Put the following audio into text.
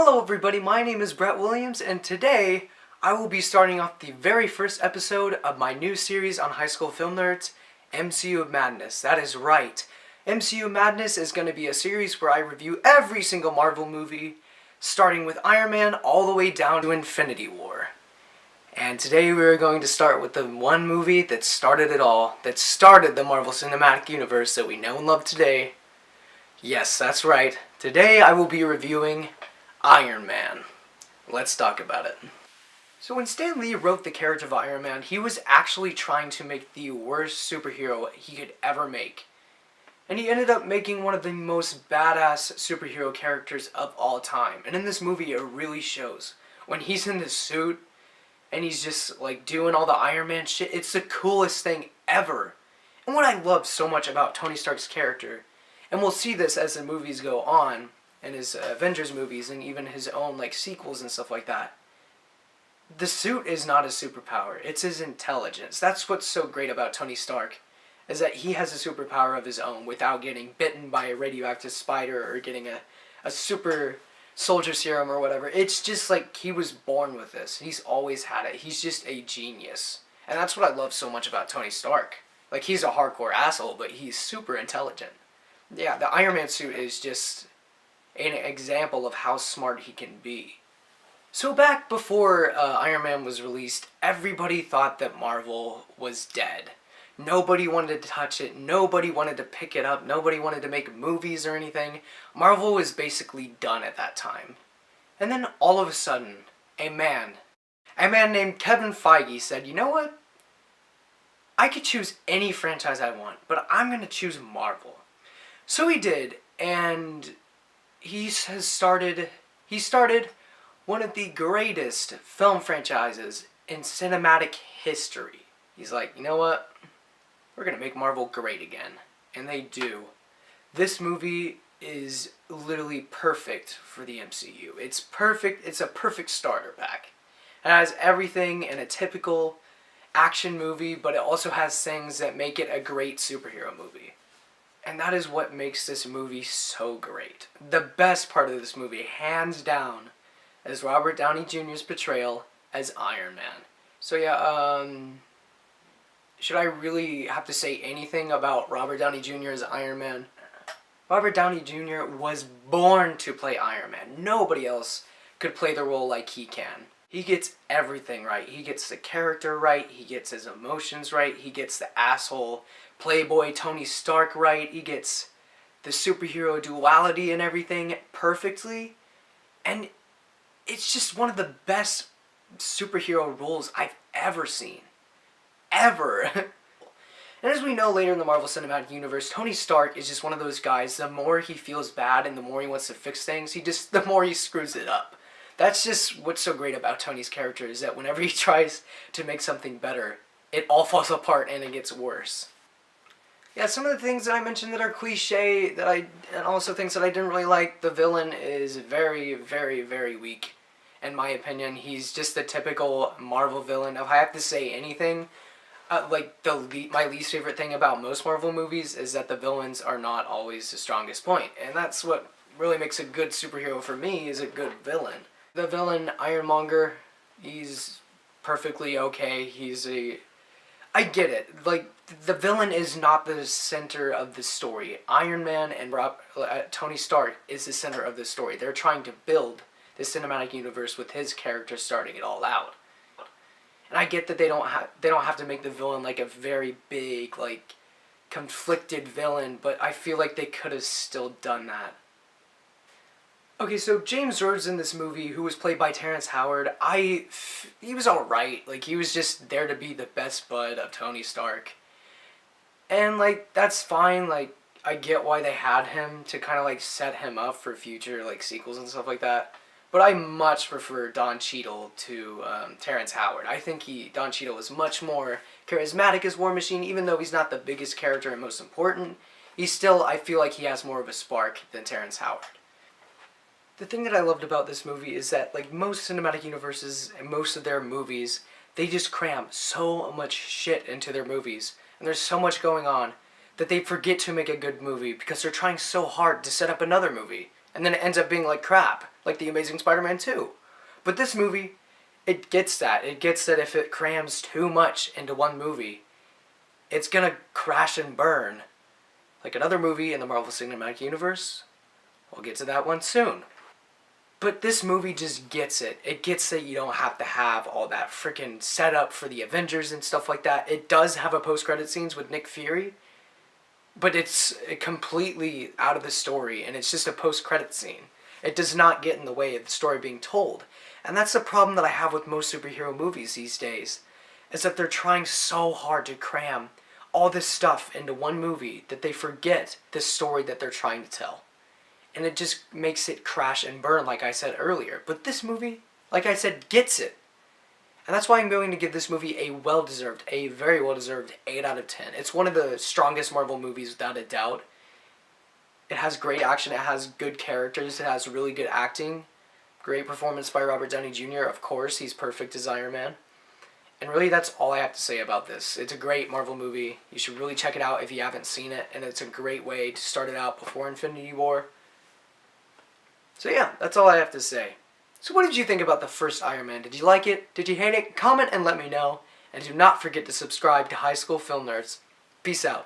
Hello everybody, my name is Bret Williams, and today I will be starting off the very first episode of my new series on high school film nerds, Mcu Madness. That is right. Mcu Madness is going to be a series where I review every single Marvel movie, starting with Iron Man all the way down to Infinity War. And today we are going to start with the one movie that started it all, that started the Marvel Cinematic Universe that we know and love today. Yes, that's right. Today I will be reviewing Iron Man. Let's talk about it. So when Stan Lee wrote the character of Iron Man, he was actually trying to make the worst superhero he could ever make. And he ended up making one of the most badass superhero characters of all time. And in this movie it really shows. When he's in the suit and he's just like doing all the Iron Man shit, it's the coolest thing ever. And what I love so much about Tony Stark's character, and we'll see this as the movies go on, and his Avengers movies, and even his own like sequels and stuff like that. The suit is not his superpower, it's his intelligence. That's what's so great about Tony Stark, is that he has a superpower of his own without getting bitten by a radioactive spider or getting a super soldier serum or whatever. It's just like he was born with this. He's always had it. He's just a genius. And that's what I love so much about Tony Stark. Like, he's a hardcore asshole, but he's super intelligent. Yeah, the Iron Man suit is just an example of how smart he can be. So back before Iron Man was released, everybody thought that Marvel was dead. Nobody wanted to touch it, nobody wanted to pick it up, nobody wanted to make movies or anything. Marvel was basically done at that time. And then all of a sudden, a man named Kevin Feige said, you know what? I could choose any franchise I want, but I'm going to choose Marvel. So he did, and he started one of the greatest film franchises in cinematic history. He's like, you know what? We're going to make Marvel great again. And they do. This movie is literally perfect for the MCU. It's perfect. It's a perfect starter pack. It has everything in a typical action movie, but it also has things that make it a great superhero movie. And that is what makes this movie so great. The best part of this movie, hands down, is Robert Downey Jr.'s portrayal as Iron Man. So yeah, should I really have to say anything about Robert Downey Jr. as Iron Man? Robert Downey Jr. was born to play Iron Man. Nobody else could play the role like he can. He gets everything right. He gets the character right, he gets his emotions right, he gets the asshole playboy Tony Stark right, he gets the superhero duality and everything perfectly, and it's just one of the best superhero roles I've ever seen. Ever. And as we know later in the Marvel Cinematic Universe, Tony Stark is just one of those guys, the more he feels bad and the more he wants to fix things, the more he screws it up. That's just what's so great about Tony's character, is that whenever he tries to make something better, it all falls apart and it gets worse. Yeah, some of the things that I mentioned that are cliche, and also things that I didn't really like, the villain is very, very, very weak, in my opinion. He's just the typical Marvel villain. If I have to say anything, my least favorite thing about most Marvel movies is that the villains are not always the strongest point, and that's what really makes a good superhero for me, is a good villain. The villain, Ironmonger, he's perfectly okay. I get it. Like, the villain is not the center of the story. Iron Man and Tony Stark is the center of the story. They're trying to build the cinematic universe with his character starting it all out. And I get that they don't have to make the villain like a very big, like, conflicted villain, but I feel like they could have still done that. Okay, so James Rhodes in this movie, who was played by Terrence Howard, he was alright. Like, he was just there to be the best bud of Tony Stark. And, like, that's fine. Like, I get why they had him, to kind of, like, set him up for future, like, sequels and stuff like that. But I much prefer Don Cheadle to Terrence Howard. I think Don Cheadle is much more charismatic as War Machine, even though he's not the biggest character and most important. I feel like he has more of a spark than Terrence Howard. The thing that I loved about this movie is that, like most cinematic universes and most of their movies, they just cram so much shit into their movies, and there's so much going on that they forget to make a good movie because they're trying so hard to set up another movie, and then it ends up being like crap. like The Amazing Spider-Man 2. But this movie, it gets that. It gets that if it crams too much into one movie, it's gonna crash and burn. Like another movie in the Marvel Cinematic Universe. We'll get to that one soon. But this movie just gets it. It gets that you don't have to have all that freaking setup for the Avengers and stuff like that. It does have a post-credit scenes with Nick Fury, but it's completely out of the story, and it's just a post-credit scene. It does not get in the way of the story being told. And that's the problem that I have with most superhero movies these days, is that they're trying so hard to cram all this stuff into one movie that they forget the story that they're trying to tell. And it just makes it crash and burn, like I said earlier. But this movie, like I said, gets it. And that's why I'm going to give this movie a very well-deserved 8 out of 10. It's one of the strongest Marvel movies without a doubt. It has great action, it has good characters, it has really good acting. Great performance by Robert Downey Jr., of course, he's perfect as Iron Man. And really, that's all I have to say about this. It's a great Marvel movie. You should really check it out if you haven't seen it, and it's a great way to start it out before Infinity War. So yeah, that's all I have to say. So what did you think about the first Iron Man? Did you like it? Did you hate it? Comment and let me know. And do not forget to subscribe to High School Film Nerds. Peace out.